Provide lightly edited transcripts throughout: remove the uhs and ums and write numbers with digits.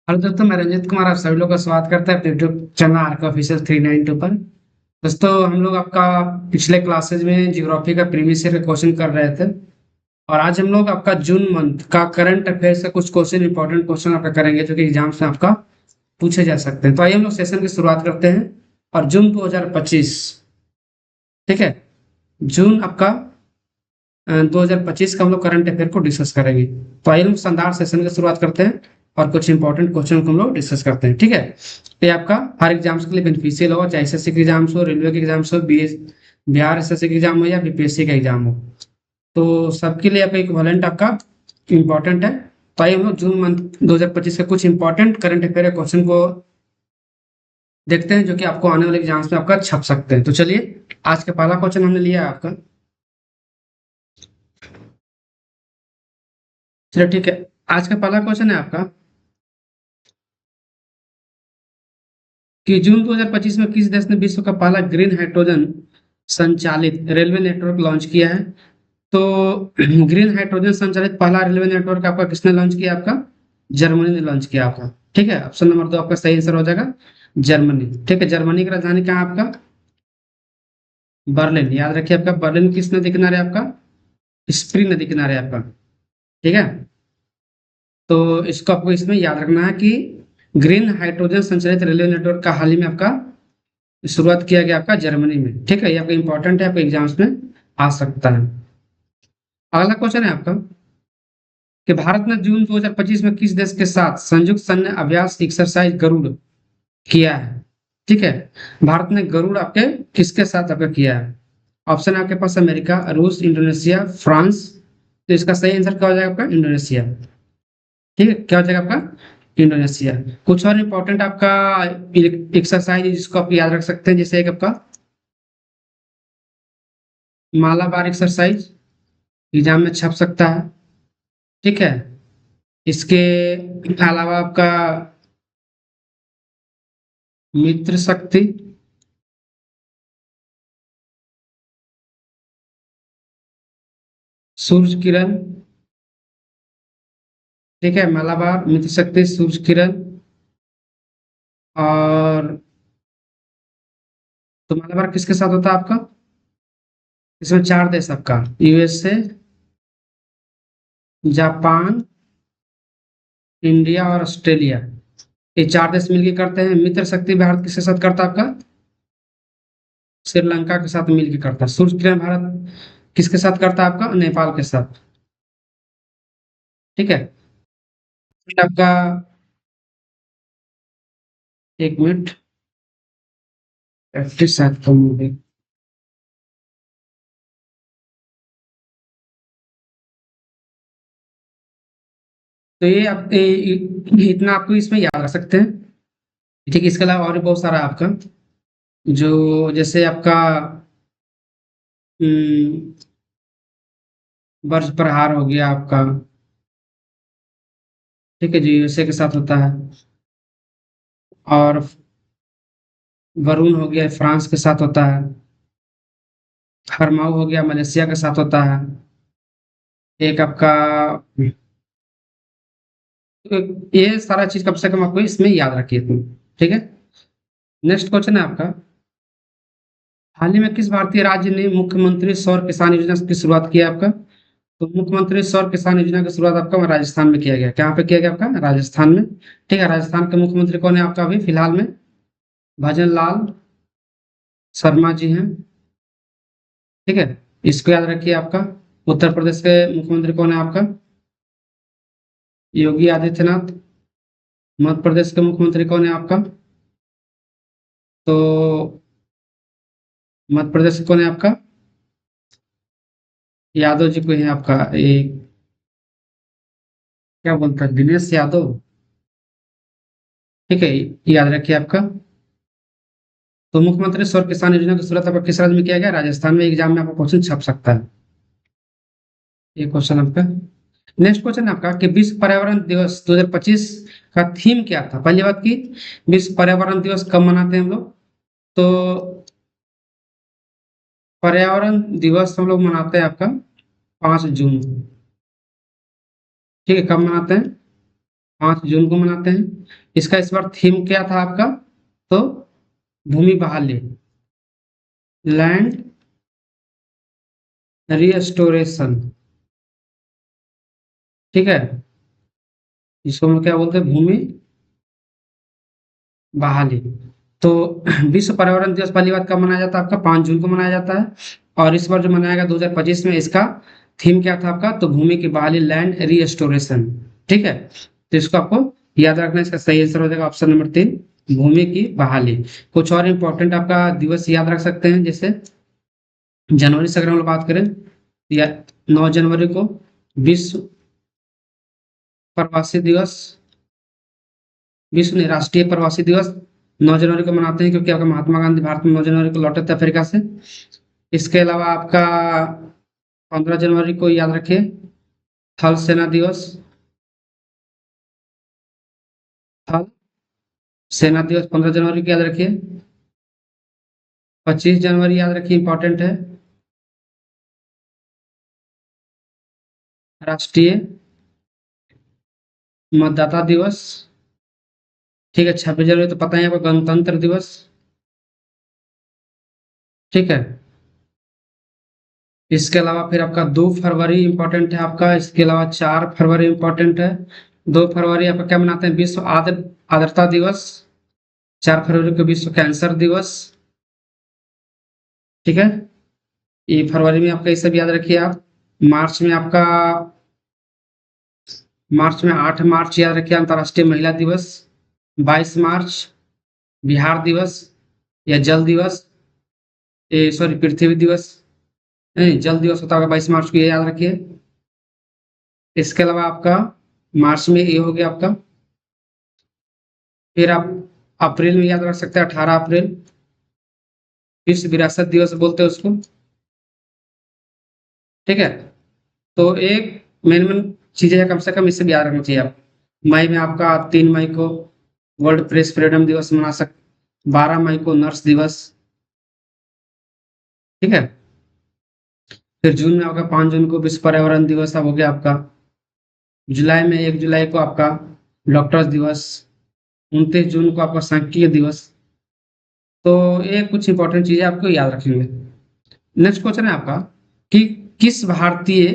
Hello दोस्तों, मैं रंजित कुमार आप सभी लोग का स्वागत करता है अपने यूट्यूब चैनल आर के ऑफिशियल 392 पर। दोस्तों, हम लोग आपका पिछले क्लासेज में ज्योग्राफी का प्रीवियस ईयर का क्वेश्चन कर रहे थे। और आज हम लोग आपका जून मंथ का करंट अफेयर्स का कुछ क्वेश्चन, इंपॉर्टेंट क्वेश्चन आपका करेंगे जो कि एग्जाम्स में आपका पूछे जा सकते हैं। तो आइए हम लोग सेशन की शुरुआत करते हैं। और जून 2025, ठीक है, जून आपका 2025 का हम लोग करंट अफेयर को डिस्कस करेंगे। तो आइए हम शानदार सेशन की शुरुआत करते हैं और कुछ इंपॉर्टेंट क्वेश्चन को हम लोग डिस्कस करते हैं, ठीक है। तो ये आपका हर एग्जाम्स के लिए बेनिफिशियल होगा, चाहे एसएससी के एग्जाम्स हो, रेलवे के एग्जाम्स हो, बिहार एसएससी के एग्जाम हो या बीपीएससी का एग्जाम हो। तो सबके लिए आपका इक्विवेलेंट आपका इम्पोर्टेंट है। तो आइए हम लोग जून मंथ 2025 के कुछ इंपॉर्टेंट करंट अफेयर क्वेश्चन को देखते हैं जो कि आपको आने वाले एग्जाम्स में आपका छप सकते हैं। तो चलिए, आज का पहला क्वेश्चन हमने लिया है आपका। चलिए ठीक है, आज का पहला क्वेश्चन है आपका कि जून 2025 में किस देश ने विश्व का पहला ग्रीन हाइड्रोजन संचालित रेलवे नेटवर्क लॉन्च किया है। तो ग्रीन हाइड्रोजन संचालित पहला रेलवे नेटवर्क आपका किसने लॉन्च किया? आपका जर्मनी ने लॉन्च किया आपका। ठीक है, ऑप्शन नंबर 2 आपका सही आंसर हो जाएगा, जर्मनी। ठीक है, जर्मनी की राजधानी कहाँ है आपका? बर्लिन। याद रखिए, आपका बर्लिन किस नदी किनारे है? आपका स्प्री नदी किनारे है आपका। ठीक है, तो इसको आपको इसमें याद रखना है कि ग्रीन हाइड्रोजन संचालित रेलवे नेटवर्क का हाल ही में आपका शुरुआत किया गया आपका जर्मनी में। ठीक है, ये आपका इंपॉर्टेंट है, आपके एग्जाम्स में आ सकता है। अगला क्वेश्चन है आपका कि भारत ने जून 2025 में किस देश के साथ संयुक्त सैन्य अभ्यास एक्सरसाइज गरुड़ किया है? ठीक है, भारत ने गरुड़ आपके किसके साथ आपका किया है? ऑप्शन आपके पास अमेरिका, रूस, इंडोनेशिया, फ्रांस। तो इसका सही आंसर क्या हो जाएगा? आपका इंडोनेशिया। ठीक है, क्या हो जाएगा आपका? इंडोनेशिया। कुछ और इंपॉर्टेंट आपका एक्सरसाइज जिसको आप याद रख सकते हैं, जैसे एक आपका मालाबार एक्सरसाइज, एग्जाम में छप सकता है। ठीक है, इसके अलावा आपका मित्र शक्ति, सूर्य किरण। ठीक है, मालाबार, मित्र शक्ति, सूर्य किरण। और तो मालाबार किसके साथ होता है आपका? इसमें चार देश आपका यूएसए, जापान, इंडिया और ऑस्ट्रेलिया, ये चार देश मिलकर करते हैं। मित्र शक्ति भारत किसके साथ करता है आपका? श्रीलंका के साथ मिलकर करता है। सूर्य किरण भारत किसके साथ करता है आपका? नेपाल के साथ। ठीक है, फिर आपका एक मिनट, प्रैक्टिस शायद कम हो गई। तो ये आप इतना आपको इसमें याद रख सकते हैं। ठीक है, इसके अलावा और भी बहुत सारा आपका जो जैसे आपका हम्म, वर्ष प्रहार हो गया आपका। ठीक है, जो यूएसए के साथ होता है। और वरुण हो गया, फ्रांस के साथ होता है। हरमाऊ हो गया, मलेशिया के साथ होता है। एक आपका ये सारा चीज कम से कम आपको इसमें याद रखिए तुम। ठीक है, नेक्स्ट क्वेश्चन है आपका, हाल ही में किस भारतीय राज्य ने मुख्यमंत्री सौर किसान योजना की शुरुआत की है आपका? तो मुख्यमंत्री सौर किसान योजना की शुरुआत आपका राजस्थान में किया गया। कहाँ पे किया गया आपका? राजस्थान में। ठीक है, राजस्थान के मुख्यमंत्री कौन है आपका अभी फिलहाल में? भजन लाल शर्मा जी हैं। ठीक है, इसको याद रखिए आपका। उत्तर प्रदेश के मुख्यमंत्री कौन है आपका? योगी आदित्यनाथ। मध्य प्रदेश के मुख्यमंत्री कौन है आपका? तो मध्य प्रदेश के कौन है आपका? यादव जी को है आपका, ये क्या बोलता है, दिनेश यादव। ठीक है, याद रखिए आपका। तो मुख्यमंत्री सौर किसान योजना की शुरुआत आपका किस राज्य में किया गया? राजस्थान में। एग्जाम में आपका क्वेश्चन छप सकता है, ये क्वेश्चन आपका। नेक्स्ट क्वेश्चन आपका कि विश्व पर्यावरण दिवस 2025 का थीम क्या था? पहली बात की, विश्व पर्यावरण दिवस कब मनाते हैं हम लोग? तो पर्यावरण दिवस हम लोग मनाते हैं आपका 5 जून। ठीक है, कब मनाते हैं? 5 जून को मनाते हैं। इसका इस बार थीम क्या था आपका? तो भूमि बहाली, लैंड रिस्टोरेशन। ठीक है, इसको हम क्या बोलते हैं? भूमि बहाली। तो विश्व पर्यावरण दिवस पहली बात कब मनाया जाता है आपका? 5 जून को मनाया जाता है। और इस बार जो मनाया गया 2025 में, इसका थीम क्या था आपका? तो भूमि की बहाली, लैंड रिस्टोरेशन। ठीक है, तो इसको आपको याद रखना है। इसका सही आंसर हो जाएगा ऑप्शन नंबर 3, भूमि की बहाली। कुछ और इंपॉर्टेंट आपका दिवस याद रख सकते हैं, जैसे जनवरी से अगर हम लोग बात करें, या 9 जनवरी को विश्व प्रवासी दिवस, विश्व नहीं, राष्ट्रीय प्रवासी दिवस 9 जनवरी को मनाते हैं, क्योंकि आपका महात्मा गांधी भारत में 9 जनवरी को लौटे थे अफ्रीका से। इसके अलावा आपका 15 जनवरी को याद रखिए, थल सेना दिवस। थल सेना दिवस 15 जनवरी को याद रखिए। 25 जनवरी याद रखिए, इंपॉर्टेंट है, राष्ट्रीय मतदाता दिवस। ठीक है, 26 जनवरी तो पता है आपको, गणतंत्र दिवस। ठीक है, इसके अलावा फिर आपका 2 फरवरी इंपॉर्टेंट है आपका। इसके अलावा 4 फरवरी इंपॉर्टेंट है। 2 फरवरी आपका क्या मनाते हैं? विश्व आर्द्रता दिवस। 4 फरवरी को विश्व कैंसर दिवस। ठीक है, ये फरवरी में आपका ये सब याद रखिए आप। मार्च में आपका, मार्च में 8 मार्च याद रखिए, अंतर्राष्ट्रीय महिला दिवस। 22 मार्च बिहार दिवस या जल दिवस, सॉरी, पृथ्वी दिवस। नहीं, जल दिवस होता होगा 22 मार्च को, ये याद रखिए। इसके अलावा आपका मार्च में ये हो गया आपका। फिर आप अप्रैल में याद रख सकते हैं, 18 अप्रैल, विश्व विरासत दिवस बोलते हैं उसको। ठीक है, तो एक मेन मेन चीजें हैं, कम से कम इससे भी याद रखना चाहिए आप। मई में आपका 3 मई को वर्ल्ड प्रेस फ्रीडम दिवस मना सकते, 12 मई को नर्स दिवस। ठीक है, फिर जून में आपका 5 जून को विश्व पर्यावरण दिवस अब हो गया आपका। जुलाई में 1 जुलाई को आपका डॉक्टर्स दिवस। 29 जून को आपका सांख्यिकीय दिवस। तो ये कुछ इंपॉर्टेंट चीजें आपको याद रखेंगे। नेक्स्ट क्वेश्चन है आपका कि किस भारतीय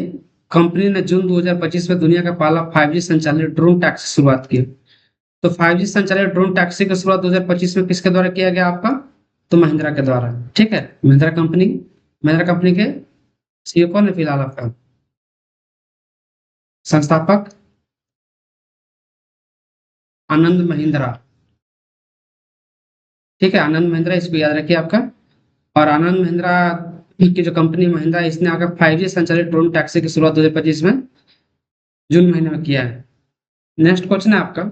कंपनी ने जून 2025 में दुनिया का पहला 5G संचालित ड्रोन टैक्सी की शुरुआत की? तो 5G संचालित ड्रोन टैक्सी की शुरुआत 2025 में किसके द्वारा किया गया आपका? तो महिंद्रा के द्वारा। ठीक है, महिंद्रा कंपनी के सीईओ कौन है फिलहाल आपका? संस्थापक आनंद महिंद्रा। ठीक है, आनंद महिंद्रा, इसको याद रखिए आपका। और आनंद महिंद्रा की जो कंपनी महिंद्रा है, इसने आकर 5G संचालित ड्रोन टैक्सी की शुरुआत 2025 में जून महीने में किया है। नेक्स्ट क्वेश्चन है आपका,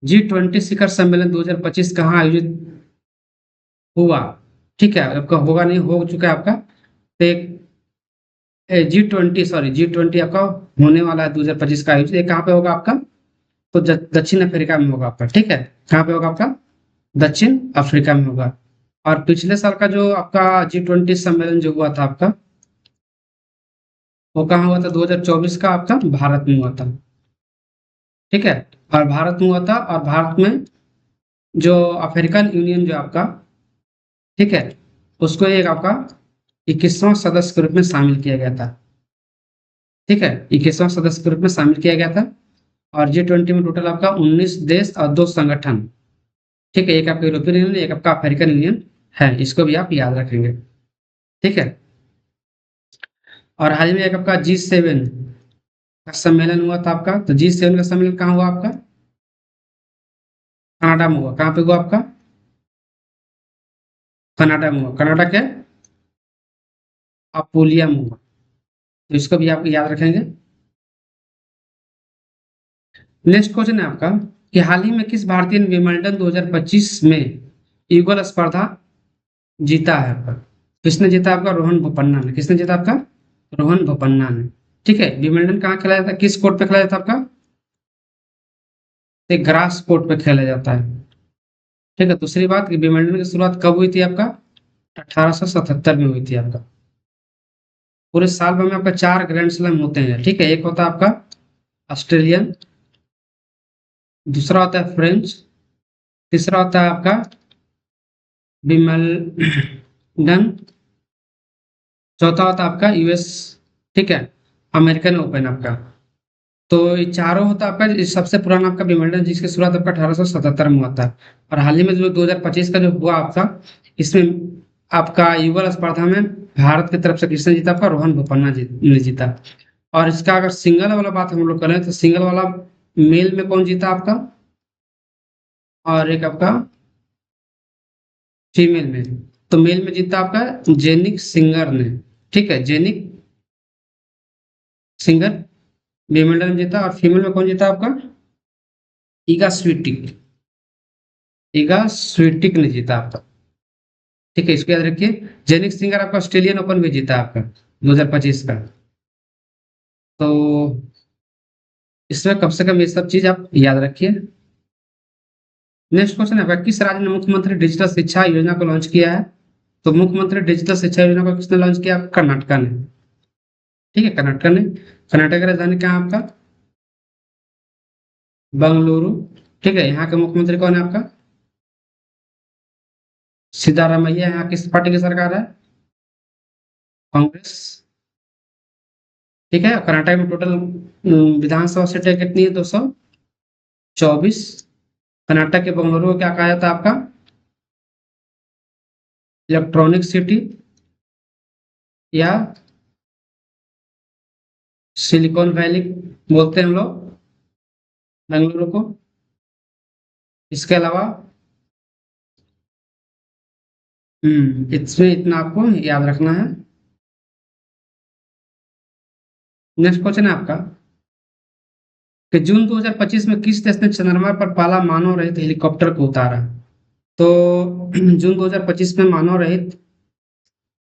G20 शिखर सम्मेलन 2025 कहाँ आयोजित हुआ? ठीक है, आपका होगा नहीं, हो चुका है आपका। तो एक G20 आपका होने वाला है 2025 का आयोजित। ये कहाँ पे होगा आपका? तो दक्षिण अफ्रीका में होगा आपका। ठीक है, कहाँ पे होगा आपका? दक्षिण अफ्रीका में होगा। और पिछले साल का जो आपका G20 सम्मेलन जो हुआ था आपका, वो कहाँ हुआ था? 2024 का आपका भारत में हुआ था। ठीक है, और भारत में हुआ था, और भारत में जो अफ्रीकन यूनियन जो आपका, ठीक है, उसको एक आपका 21वां सदस्य के रूप में शामिल किया गया था। ठीक है, 21वां सदस्य के रूप में शामिल किया गया था। और G20 में टोटल आपका 19 देश और 2 संगठन। ठीक है, एक आपका यूरोपियन यूनियन, एक आपका अफ्रीकन यूनियन है, इसको भी आप याद रखेंगे। ठीक है, और हाल ही में एक आपका G7 का सम्मेलन हुआ था आपका। तो G7 का सम्मेलन कहाँ हुआ आपका? कनाडा में हुआ। कहाँ पे हुआ आपका? कनाडा में हुआ। कनाडा के अपोलिया में हुआ। तो इसको भी आप याद रखेंगे। नेक्स्ट क्वेश्चन है आपका कि हाल ही में किस भारतीय ने विंबलडन 2025 में युगल स्पर्धा जीता है आपका? किसने जीता आपका? रोहन बोपन्ना ने। किसने जीता आपका? रोहन बोपन्ना ने। ठीक है, विंबलडन कहाँ खेला जाता है, किस कोर्ट पे खेला जाता है आपका? एक ग्रास कोर्ट पे खेला जाता है। ठीक है, दूसरी बात कि विंबलडन की शुरुआत कब हुई थी आपका? 1877 में हुई थी आपका। पूरे साल भर में आपका 4 ग्रैंड स्लैम होते हैं। ठीक है, एक होता है आपका ऑस्ट्रेलियन, दूसरा होता है फ्रेंच, तीसरा होता है आपका विंबलडन, चौथा होता है आपका यूएस, ठीक है, अमेरिकन ओपन आपका। तो ये चारों होता है आपका, ये सबसे पुराना आपका विंबलडन जिसकी शुरुआत आपका 1877 में हुआ था। और हाल ही में जो 2025 का जो हुआ आपका, इसमें आपका युगल स्पर्धा में भारत की तरफ से किसने जीता? आपका रोहन बोपन्ना ने जीता। और इसका अगर सिंगल वाला बात हम लोग करें तो सिंगल वाला मेल में कौन जीता आपका, और एक आपका फीमेल में। तो मेल में जीता आपका जेनिक सिंगर ने, ठीक है, जेनिक सिंगर विंबलडन में जीता। और फीमेल में कौन जीता आपका? ईगा स्वीटिक, ईगा स्वीटिक ने जीता आपका, ठीक है, इसको याद रखिए। जेनिक सिंगर आपका ऑस्ट्रेलियन ओपन भी जीता आपका 2025 का। तो इसमें कम से कम ये सब चीज आप याद रखिए। नेक्स्ट क्वेश्चन है, किस राज्य ने मुख्यमंत्री डिजिटल शिक्षा योजना को लॉन्च किया है? तो मुख्यमंत्री डिजिटल शिक्षा योजना को किसने लॉन्च किया? कर्नाटक ने, ठीक है, कर्नाटक ने। कर्नाटक की राजधानी क्या है आपका? बंगलुरु, ठीक है। यहाँ के मुख्यमंत्री कौन है आपका? सिद्धारामैया। यहाँ किस पार्टी की सरकार है? कांग्रेस, ठीक है। कर्नाटक में टोटल विधानसभा सीटें कितनी है? 224। कर्नाटक के बंगलुरु को क्या कहा जाता है आपका? इलेक्ट्रॉनिक सिटी या सिलिकॉन वैली बोलते हैं हम लोग बेंगलुरु को। इसके अलावा इसमें इतना आपको याद रखना है। नेक्स्ट क्वेश्चन है आपका कि जून 2025 में किस देश ने चंद्रमा पर पहला मानव रहित हेलीकॉप्टर को उतारा? तो जून 2025 में मानव रहित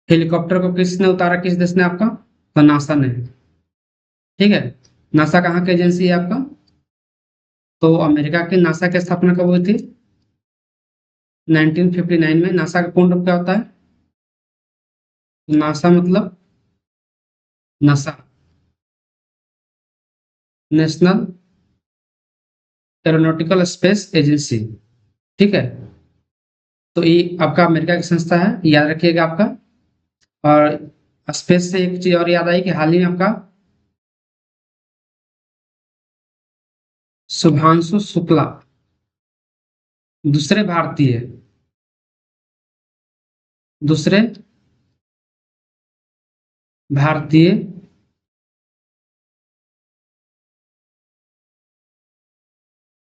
हेलीकॉप्टर को किसने उतारा? किस देश ने आपका? तो नासा ने, ठीक है। नासा कहाँ की एजेंसी है आपका? तो अमेरिका की। नासा की स्थापना कब हुई थी? 1959 में। नासा का पूर्ण रूप क्या होता है? नासा मतलब NASA, national aeronautical space agency, ठीक है। तो ये आपका अमेरिका की संस्था है, याद रखिएगा आपका। और स्पेस से एक चीज और याद आई कि हाल ही में आपका शुभांशु शुक्ला दूसरे भारतीय, दूसरे भारतीय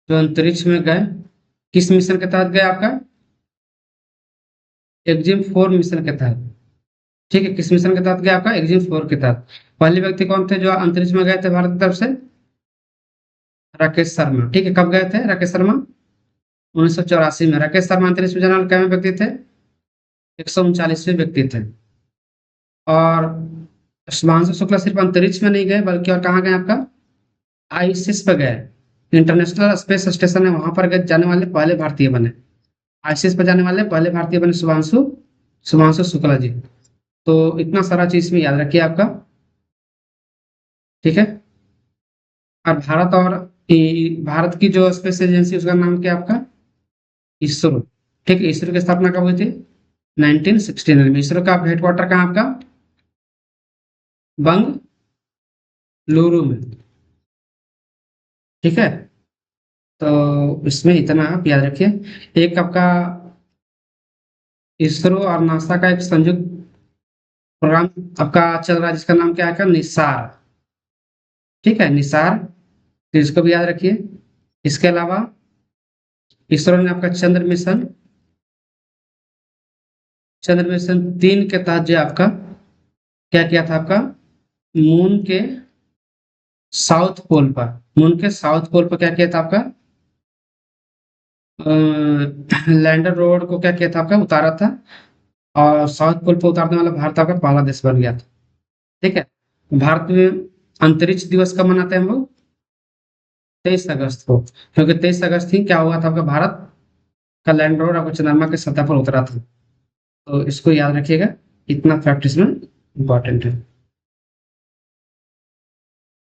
जो अंतरिक्ष में गए, किस मिशन के तहत गए आपका? एक्जिम 4 मिशन के तहत, ठीक है। किस मिशन के तहत गया आपका? एक्जिम 4 के तहत। पहले व्यक्ति कौन थे जो अंतरिक्ष में गए थे भारत की तरफ से? राकेश शर्मा, ठीक है। कब गए थे राकेश शर्मा? 1984 में। राकेश शर्मा अंतरिक्ष में जाने वाले कितने व्यक्ति थे? 139वें व्यक्ति थे। और शुभांशु शुक्ला सिर्फ अंतरिक्ष में नहीं गए बल्कि और कहाँ गए आपका? आईएसएस पे गए, इंटरनेशनल स्पेस स्टेशन है, वहां पर गए, जाने वाले पहले भारतीय बने। आईएसएस पे जाने वाले पहले भारतीय बने शुभांशु शुभांशु शुक्ला जी। तो इतना सारा चीज में याद रखिए आपका, ठीक है। और भारत की जो स्पेस एजेंसी उसका नाम क्या है आपका? इसरो, ठीक है। इसरो की स्थापना कब हुई थी? 1969 में। इसरो का हेडक्वार्टर कहाँ आपका? बंगलुरु में, ठीक है। तो इसमें इतना आप याद रखिए। एक आपका इसरो और नासा का एक संयुक्त प्रोग्राम आपका चल रहा है जिसका नाम क्या है? निसार, ठीक है, निसार। तो इसको भी याद रखिए। इसके अलावा इसरो ने आपका चंद्र मिशन 3 के तहत जो आपका क्या किया था आपका? मून के साउथ पोल पर, मून के साउथ पोल पर क्या किया था आपका? लैंडर रोवर को क्या किया था आपका? उतारा था। और साउथ पोल पर उतारने वाला भारत आपका पहला देश बन गया था, ठीक है। भारत में अंतरिक्ष दिवस कब मनाते हैं हम लोग? 23 अगस्त को, क्योंकि 23 अगस्त ही क्या हुआ था आपका? भारत का लैंड रोवर आपको चंद्रमा के सतह पर उतरा था। तो इसको याद रखिएगा, इतना फैक्ट इसमें इंपॉर्टेंट है।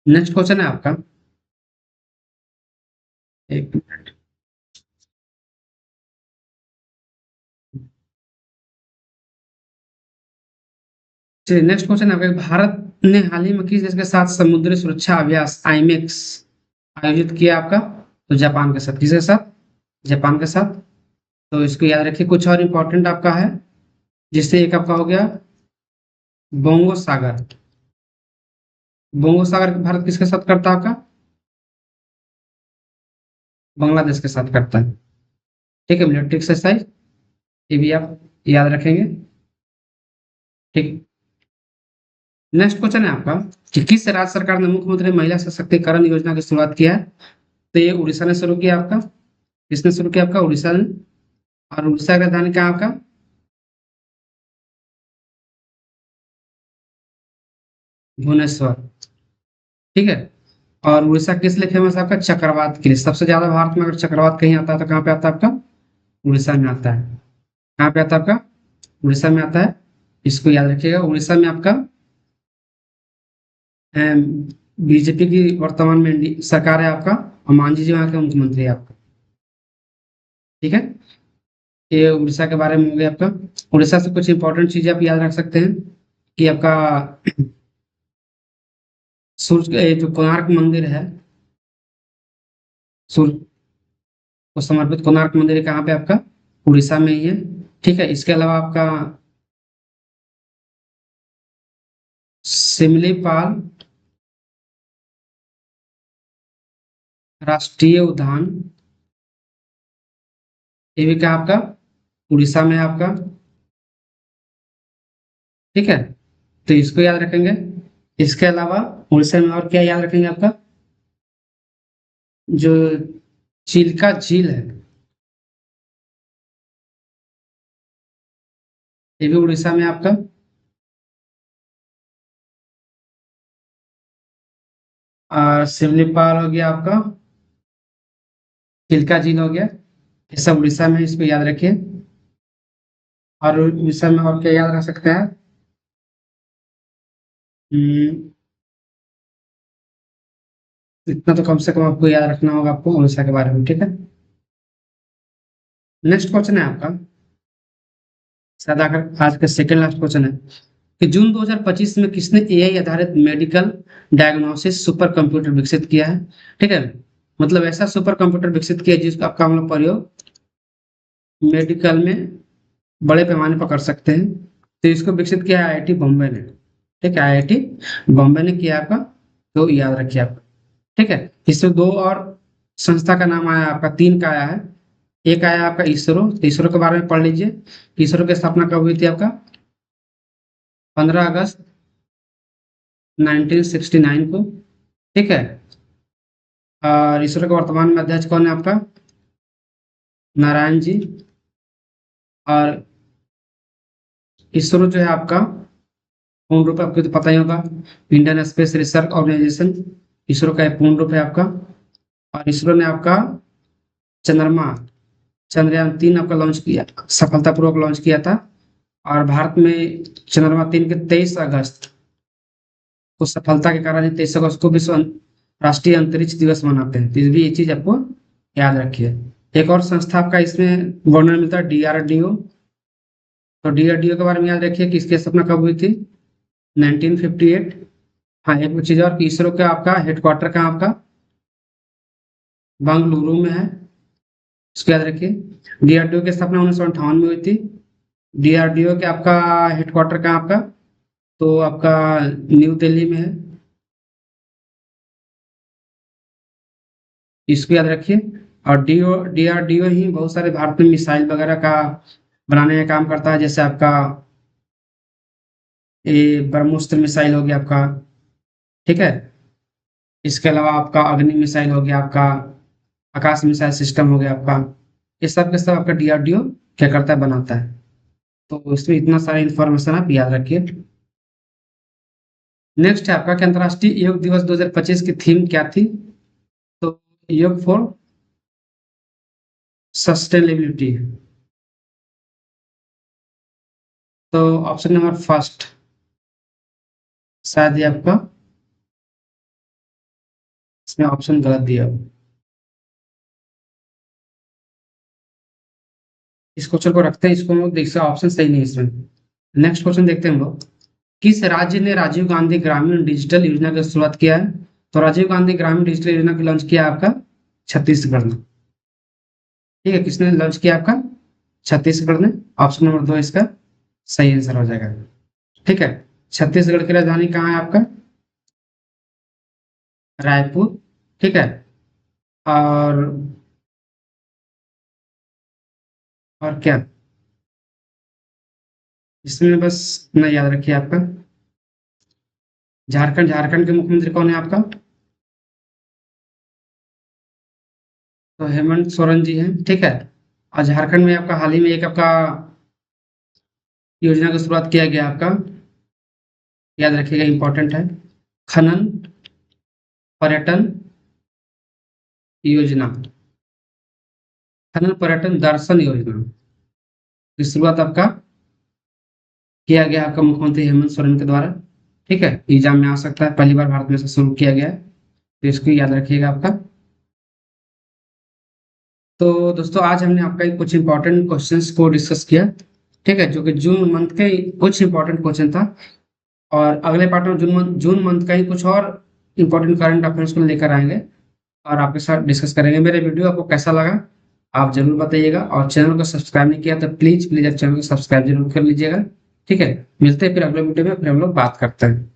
नेक्स्ट क्वेश्चन है आपका एक मिनट। चलिए नेक्स्ट क्वेश्चन आपका, भारत ने हाल ही में किस देश के साथ समुद्री सुरक्षा अभ्यास आईमेक्स आयोजित किया आपका? तो जापान के साथ। किसके साथ? जापान के साथ। तो इसको याद रखिए। कुछ और इम्पोर्टेंट आपका है, जिससे एक आपका हो गया बोंगो सागर। बोंगो सागर भारत किसके साथ करता है आपका? बांग्लादेश के साथ करता है। ठीक है, मिलिट्री एक्सरसाइज, ये भी आप याद रखेंगे। ठीक। नेक्स्ट क्वेश्चन है आपका कि किस राज्य सरकार ने मुख्यमंत्री महिला सशक्तिकरण योजना की शुरुआत किया है? तो ये उड़ीसा ने शुरू किया आपका। किसने शुरू किया आपका? उड़ीसा ने। और उड़ीसा का राजधानी कहाँ आपका? भुवनेश्वर। ठीक है। और उड़ीसा किस लिए फेमस है आपका? चक्रवात के लिए। सबसे ज्यादा भारत में अगर चक्रवात कहीं आता है तो कहाँ पे आता है आपका? उड़ीसा में आता है। कहाँ पे आता है आपका? उड़ीसा में आता है। इसको याद रखिएगा। उड़ीसा में आपका बीजेपी की वर्तमान में सरकार है आपका, और मांझी जी वहाँ के मुख्यमंत्री है आपका। ठीक है। ये उड़ीसा के बारे में हो गया आपका। उड़ीसा से कुछ इंपॉर्टेंट चीजें आप याद रख सकते हैं कि आपका सूर्य, ये जो कोणार्क मंदिर है, सूर्य को समर्पित कोणार्क मंदिर है कहाँ पे आपका? उड़ीसा में ही है। ठीक है। इसके अलावा आपका सिमलीपाल राष्ट्रीय उद्यान, ये भी क्या आपका? उड़ीसा में है आपका। ठीक है। तो इसको याद रखेंगे। इसके अलावा उड़ीसा में और क्या याद रखेंगे आपका? जो चिल्का झील है, ये भी उड़ीसा में है आपका। और सिमलीपाल हो गया आपका, चिल्का झील हो गया, ये सब उड़ीसा में है, इसको याद रखिए। और उड़ीसा में और क्या याद रख सकते हैं? हम्म, इतना तो कम से कम आपको याद रखना होगा आपको उड़ीसा के बारे में। ठीक है। नेक्स्ट क्वेश्चन है आपका, शायद आकर आज का सेकंड लास्ट क्वेश्चन है कि जून 2025 में किसने एआई आधारित मेडिकल डायग्नोसिस सुपर कंप्यूटर विकसित किया है? ठीक है। मतलब ऐसा सुपर कंप्यूटर विकसित किया है जिसका हम लोग प्रयोग मेडिकल में बड़े पैमाने पर कर सकते हैं। तो इसको विकसित किया है आईआईटी बॉम्बे ने। ठीक है, आईआईटी बॉम्बे ने किया आपका। तो याद रखिए आप। ठीक है। इसमें दो और संस्था का नाम आया आपका, तीन का आया है। एक आया आपका इसरो, तो इसरो के बारे में पढ़ लीजिए। इसरो की स्थापना कब हुई थी आपका? 15 अगस्त 1969 को। ठीक है। और इसरो के वर्तमान में अध्यक्ष कौन है आपका? नारायण जी। और इसरो जो है आपका पूर्ण रूप आपको तो पता ही होगा, Indian space research organisation. ISRO का एक पूर्ण रूप है आपका। और इसरो ने आपका चंद्रमा चंद्रयान 3 आपका लॉन्च किया, सफलतापूर्वक लॉन्च किया था। और भारत में चंद्रमा 3 के 23 अगस्त को सफलता के कारण 23 अगस्त को विश्व राष्ट्रीय अंतरिक्ष दिवस मनाते हैं। तो भी ये चीज आपको याद रखिए। एक और संस्था आपका इसमें वर्णन मिलता है, डीआरडीओ। तो डीआरडीओ के बारे में याद रखिए कि इसकी स्थापना कब हुई थी? 1958। हाँ, एक चीज और कि इसरो का आपका हेडक्वार्टर कहाँ आपका? बेंगलुरु में है, इसको याद रखिए। डीआरडीओ की स्थापना 1958 में हुई थी। डीआरडीओ के आपका हेडक्वार्टर कहाँ आपका? तो आपका न्यू दिल्ली में है, इसको याद रखिए। और डीआरडीओ ही बहुत सारे भारत में मिसाइल वगैरह का बनाने का काम करता है, जैसे आपका ये ब्रह्मोस्त्र मिसाइल हो गया आपका। ठीक है। इसके अलावा आपका अग्नि मिसाइल हो गया आपका, आकाश मिसाइल सिस्टम हो गया आपका। ये सब के सब आपका डीआरडीओ क्या करता है? बनाता है। तो इसमें इतना सारा इन्फॉर्मेशन आप याद रखिए। नेक्स्ट है आपका कि अंतर्राष्ट्रीय योग दिवस 2025 की थीम क्या थी? तो योग फॉर सस्टेनेबिलिटी। तो ऑप्शन नंबर फर्स्ट, शायद ये आपका इसमें ऑप्शन गलत दिया हो। इस क्वेश्चन को रखते हैं, इसको हम लोग देखते हैं, ऑप्शन सही नहीं है इसमें। नेक्स्ट क्वेश्चन देखते हैं हम लोग, किस राज्य ने राजीव गांधी ग्रामीण डिजिटल योजना की शुरुआत किया है? तो राजीव गांधी ग्रामीण डिजिटल योजना की लॉन्च किया आपका छत्तीसगढ़ ने। ठीक है, किसने लॉन्च किया आपका? छत्तीसगढ़ ने। ऑप्शन नंबर 2 इसका सही आंसर हो जाएगा। ठीक है, छत्तीसगढ़ की राजधानी कहाँ है आपका? रायपुर। ठीक है, और क्या इसमें बस इतना याद रखिए आपका। झारखंड के मुख्यमंत्री कौन है आपका? तो हेमंत सोरेन जी हैं। ठीक है, और झारखंड में आपका हाल ही में एक आपका योजना की शुरुआत किया गया आपका, याद रखिएगा, इंपॉर्टेंट है, खनन पर्यटन योजना, खनन पर्यटन दर्शन योजना की शुरुआत आपका किया गया आपका मुख्यमंत्री हेमंत सोरेन के द्वारा। ठीक है, एग्जाम में आ सकता है, पहली बार भारत में से शुरू किया गया है, तो इसको याद रखिएगा आपका। तो दोस्तों आज हमने आपका कुछ इंपॉर्टेंट क्वेश्चंस को डिस्कस किया। ठीक है, जो कि जून मंथ के कुछ इंपॉर्टेंट क्वेश्चन था, और अगले पार्ट में जून मंथ का ही कुछ और इंपॉर्टेंट करंट अफेयर्स को लेकर आएंगे और आपके साथ डिस्कस करेंगे। मेरे वीडियो आपको कैसा लगा आप जरूर बताइएगा, और चैनल को सब्सक्राइब नहीं किया तो प्लीज प्लीज आप चैनल को सब्सक्राइब जरूर कर लीजिएगा। ठीक है, मिलते हैं फिर अगले वीडियो में, फिर हम लोग बात करते हैं।